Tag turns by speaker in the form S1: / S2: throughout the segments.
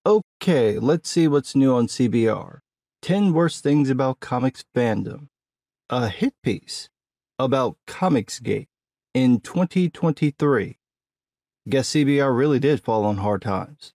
S1: Okay, let's see what's new on CBR. 10 worst things about comics fandom. A hit piece about Comicsgate in 2023. Guess CBR really did fall on hard times.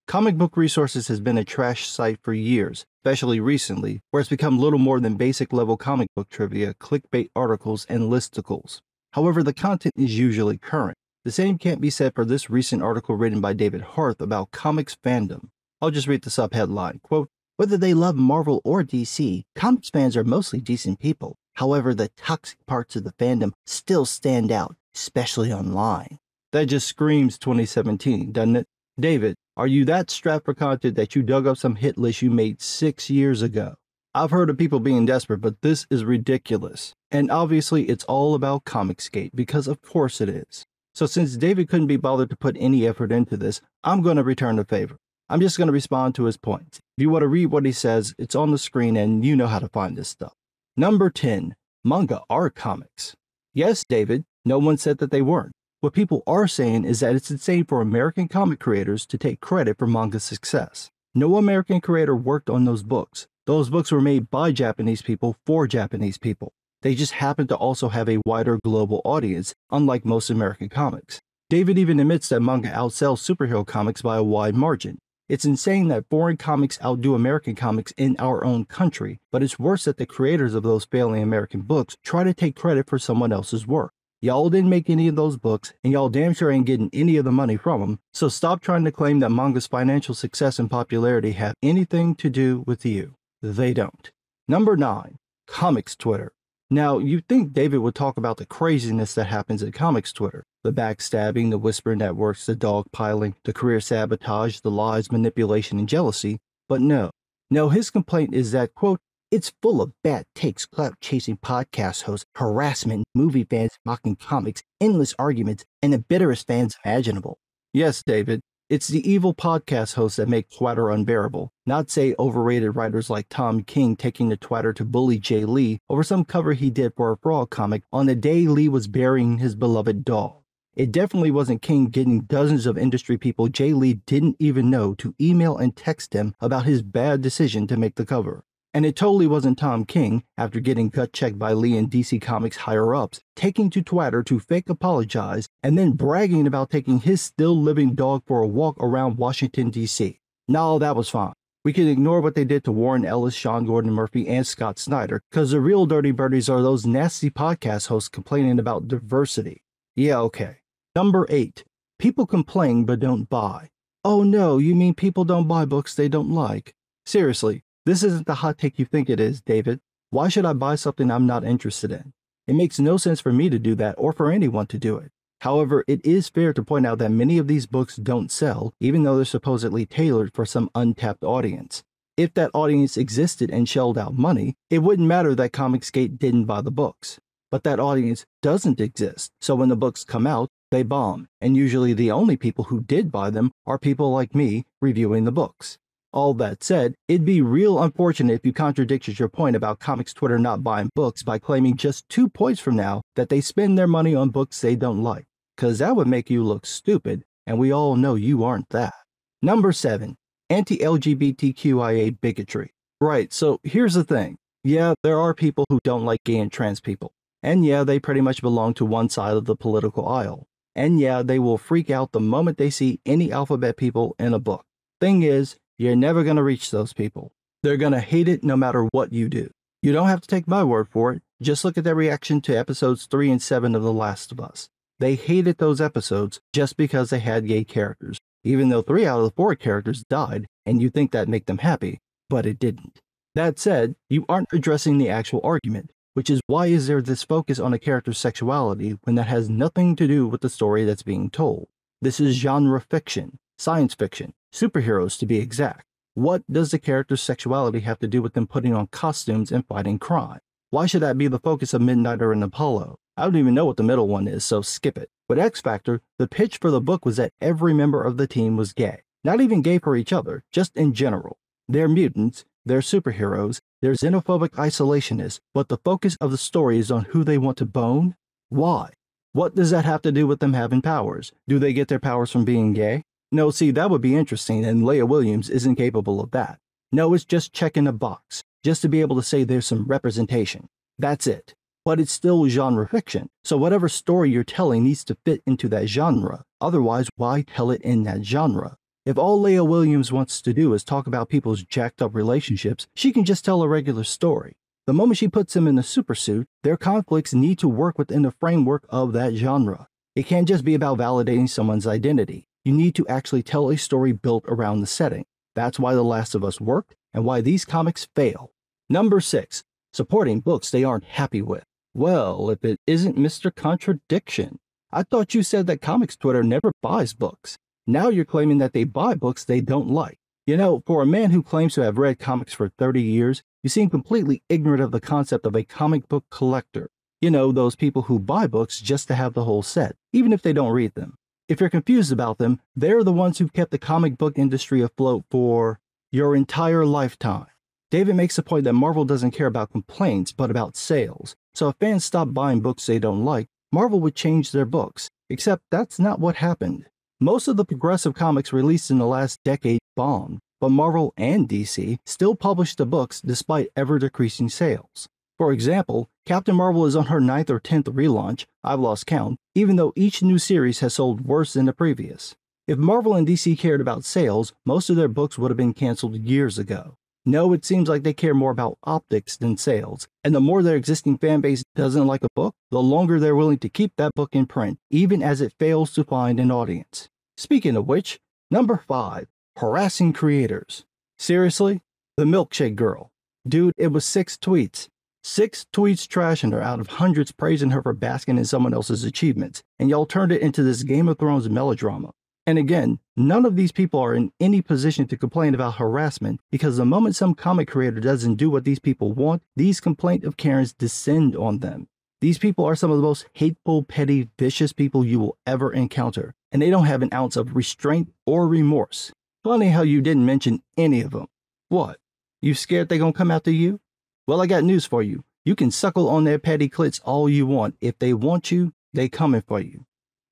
S1: Comic Book Resources has been a trash site for years, especially recently, where it's become little more than basic level comic book trivia, clickbait articles, and listicles. However, the content is usually current. The same can't be said for this recent article written by David Harth about comics fandom. I'll just read the subheadline, quote, "Whether they love Marvel or DC, comics fans are mostly decent people. However, the toxic parts of the fandom still stand out, especially online." That just screams 2017, doesn't it? David, are you that strapped for content that you dug up some hit list you made 6 years ago? I've heard of people being desperate, but this is ridiculous. And obviously it's all about Comicsgate, because of course it is. So since David couldn't be bothered to put any effort into this, I'm going to return the favor. I'm just going to respond to his points. If you want to read what he says, it's on the screen and you know how to find this stuff. Number 10. Manga are comics. Yes, David, no one said that they weren't. What people are saying is that it's insane for American comic creators to take credit for manga success. No American creator worked on those books. Those books were made by Japanese people for Japanese people. They just happen to also have a wider global audience, unlike most American comics. David even admits that manga outsells superhero comics by a wide margin. It's insane that foreign comics outdo American comics in our own country, but it's worse that the creators of those failing American books try to take credit for someone else's work. Y'all didn't make any of those books, and y'all damn sure ain't getting any of the money from them, so stop trying to claim that manga's financial success and popularity have anything to do with you. They don't. Number 9. Comics Twitter. Now, you'd think David would talk about the craziness that happens at comics Twitter. The backstabbing, the whisper networks, the dogpiling, the career sabotage, the lies, manipulation, and jealousy, but no. No, his complaint is that, quote, "It's full of bad takes, clout-chasing podcast hosts, harassment, movie fans mocking comics, endless arguments, and the bitterest fans imaginable." Yes, David, it's the evil podcast hosts that make Twitter unbearable, not say overrated writers like Tom King taking to Twitter to bully Jay Lee over some cover he did for a Frog comic on the day Lee was burying his beloved dog. It definitely wasn't King getting dozens of industry people Jay Lee didn't even know to email and text him about his bad decision to make the cover. And it totally wasn't Tom King, after getting gut-checked by Lee and DC Comics higher-ups, taking to Twitter to fake apologize and then bragging about taking his still-living dog for a walk around Washington, D.C. No, that was fine. We can ignore what they did to Warren Ellis, Sean Gordon Murphy, and Scott Snyder, because the real dirty birdies are those nasty podcast hosts complaining about diversity. Yeah, okay. Number 8. People complain but don't buy. Oh no, you mean people don't buy books they don't like? Seriously. This isn't the hot take you think it is, David. Why should I buy something I'm not interested in? It makes no sense for me to do that or for anyone to do it. However, it is fair to point out that many of these books don't sell, even though they're supposedly tailored for some untapped audience. If that audience existed and shelled out money, it wouldn't matter that Comicsgate didn't buy the books. But that audience doesn't exist, so when the books come out, they bomb, and usually the only people who did buy them are people like me reviewing the books. All that said, it'd be real unfortunate if you contradicted your point about comics Twitter not buying books by claiming just 2 points from now that they spend their money on books they don't like, cause that would make you look stupid, and we all know you aren't that. Number 7. Anti-LGBTQIA bigotry. Right, so here's the thing. Yeah, there are people who don't like gay and trans people. And yeah, they pretty much belong to one side of the political aisle. And yeah, they will freak out the moment they see any alphabet people in a book. Thing is, you're never going to reach those people. They're going to hate it no matter what you do. You don't have to take my word for it. Just look at their reaction to episodes 3 and 7 of The Last of Us. They hated those episodes just because they had gay characters, even though 3 out of the 4 characters died, and you think that'd make them happy, but it didn't. That said, you aren't addressing the actual argument, which is why is there this focus on a character's sexuality when that has nothing to do with the story that's being told? This is genre fiction, science fiction, superheroes to be exact. What does the character's sexuality have to do with them putting on costumes and fighting crime? Why should that be the focus of Midnighter and Apollo? I don't even know what the middle one is, so skip it. With X Factor, the pitch for the book was that every member of the team was gay. Not even gay for each other, just in general. They're mutants, they're superheroes, they're xenophobic isolationists, but the focus of the story is on who they want to bone? Why? What does that have to do with them having powers? Do they get their powers from being gay? No, see, that would be interesting, and Leah Williams isn't capable of that. No, it's just checking a box, just to be able to say there's some representation. That's it. But it's still genre fiction, so whatever story you're telling needs to fit into that genre. Otherwise, why tell it in that genre? If all Leah Williams wants to do is talk about people's jacked up relationships, she can just tell a regular story. The moment she puts them in a supersuit, their conflicts need to work within the framework of that genre. It can't just be about validating someone's identity. You need to actually tell a story built around the setting. That's why The Last of Us worked, and why these comics fail. Number 6. Supporting books they aren't happy with. Well, if it isn't Mr. Contradiction. I thought you said that comics Twitter never buys books. Now you're claiming that they buy books they don't like. You know, for a man who claims to have read comics for 30 years, you seem completely ignorant of the concept of a comic book collector. You know, those people who buy books just to have the whole set, even if they don't read them. If you're confused about them, they're the ones who've kept the comic book industry afloat for your entire lifetime. David makes the point that Marvel doesn't care about complaints, but about sales. So if fans stop buying books they don't like, Marvel would change their books. Except that's not what happened. Most of the progressive comics released in the last decade bombed, but Marvel and DC still publish the books despite ever-decreasing sales. For example, Captain Marvel is on her 9th or 10th relaunch, I've lost count, even though each new series has sold worse than the previous. If Marvel and DC cared about sales, most of their books would have been canceled years ago. No, it seems like they care more about optics than sales, and the more their existing fanbase doesn't like a book, the longer they're willing to keep that book in print, even as it fails to find an audience. Speaking of which, number 5, harassing creators. Seriously? The Milkshake Girl. Dude, it was 6 tweets. 6 tweets trashing her out of hundreds praising her for basking in someone else's achievements, and y'all turned it into this Game of Thrones melodrama. And again, none of these people are in any position to complain about harassment because the moment some comic creator doesn't do what these people want, these complaint of Karens descend on them. These people are some of the most hateful, petty, vicious people you will ever encounter, and they don't have an ounce of restraint or remorse. Funny how you didn't mention any of them. What? You scared they gonna come after you? Well, I got news for you. You can suckle on their petty clits all you want. If they want you, they coming for you.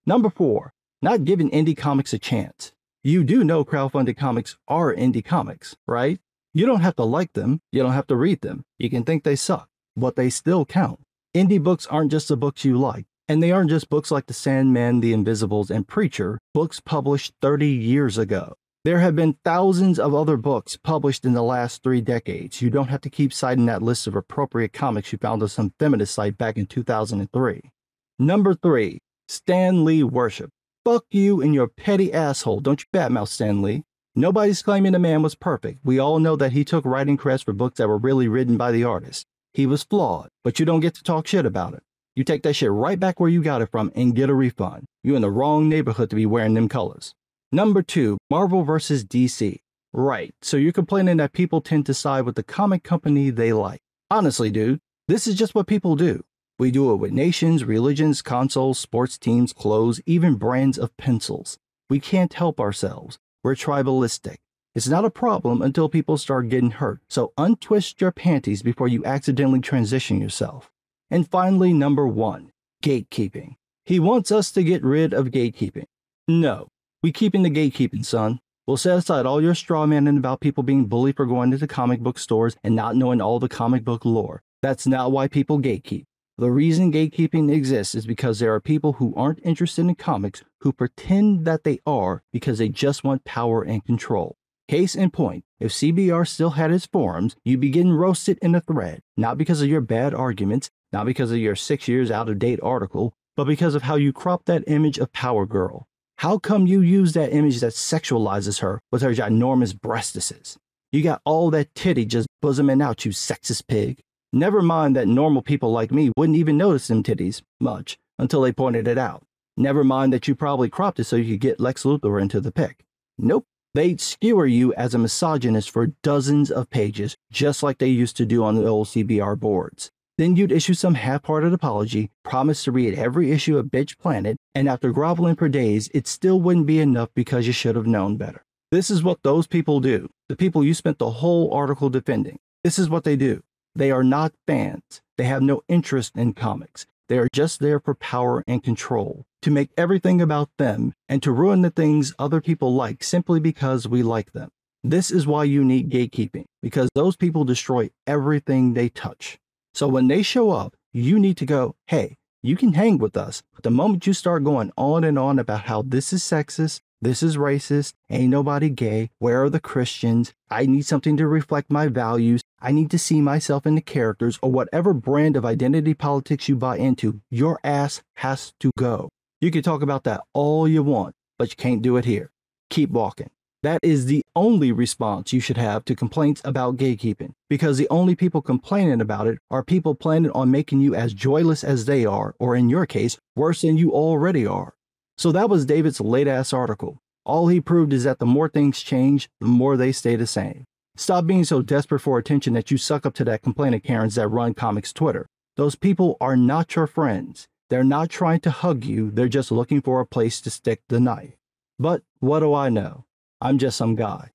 S1: Number 4. Not giving indie comics a chance. You do know crowdfunded comics are indie comics, right? You don't have to like them, you don't have to read them, you can think they suck, but they still count. Indie books aren't just the books you like, and they aren't just books like The Sandman, The Invisibles, and Preacher, books published 30 years ago. There have been thousands of other books published in the last 3 decades. You don't have to keep citing that list of appropriate comics you found on some feminist site back in 2003. Number 3. Stan Lee worship. Fuck you and your petty asshole. Don't you badmouth Stan Lee. Nobody's claiming the man was perfect. We all know that he took writing credits for books that were really written by the artist. He was flawed, but you don't get to talk shit about it. You take that shit right back where you got it from and get a refund. You're in the wrong neighborhood to be wearing them colors. Number 2, Marvel vs. DC. Right, so you're complaining that people tend to side with the comic company they like. Honestly, dude, this is just what people do. We do it with nations, religions, consoles, sports teams, clothes, even brands of pencils. We can't help ourselves. We're tribalistic. It's not a problem until people start getting hurt, so untwist your panties before you accidentally transition yourself. And finally, number 1, gatekeeping. He wants us to get rid of gatekeeping. No, we keeping the gatekeeping, son. We'll set aside all your straw manning about people being bullied for going into comic book stores and not knowing all the comic book lore. That's not why people gatekeep. The reason gatekeeping exists is because there are people who aren't interested in comics who pretend that they are because they just want power and control. Case in point, if CBR still had its forums, you'd be getting roasted in a thread, not because of your bad arguments, not because of your 6 years out of date article, but because of how you crop that image of Power Girl. How come you use that image that sexualizes her with her ginormous breastises? You got all that titty just bosoming out, you sexist pig. Never mind that normal people like me wouldn't even notice them titties much until they pointed it out. Never mind that you probably cropped it so you could get Lex Luthor into the pic. Nope. They'd skewer you as a misogynist for dozens of pages, just like they used to do on the old CBR boards. Then you'd issue some half-hearted apology, promise to read every issue of Bitch Planet, and after groveling for days, it still wouldn't be enough because you should have known better. This is what those people do. The people you spent the whole article defending. This is what they do. They are not fans. They have no interest in comics. They are just there for power and control, to make everything about them and to ruin the things other people like simply because we like them. This is why you need gatekeeping, because those people destroy everything they touch. So when they show up, you need to go, hey, you can hang with us, but the moment you start going on and on about how this is sexist, this is racist, ain't nobody gay, where are the Christians, I need something to reflect my values, I need to see myself in the characters, or whatever brand of identity politics you buy into, your ass has to go. You can talk about that all you want, but you can't do it here. Keep walking. That is the only response you should have to complaints about gatekeeping, because the only people complaining about it are people planning on making you as joyless as they are, or in your case, worse than you already are. So that was David's late-ass article. All he proved is that the more things change, the more they stay the same. Stop being so desperate for attention that you suck up to that complaining Karens that run comics Twitter. Those people are not your friends. They're not trying to hug you, they're just looking for a place to stick the knife. But what do I know? I'm just some guy.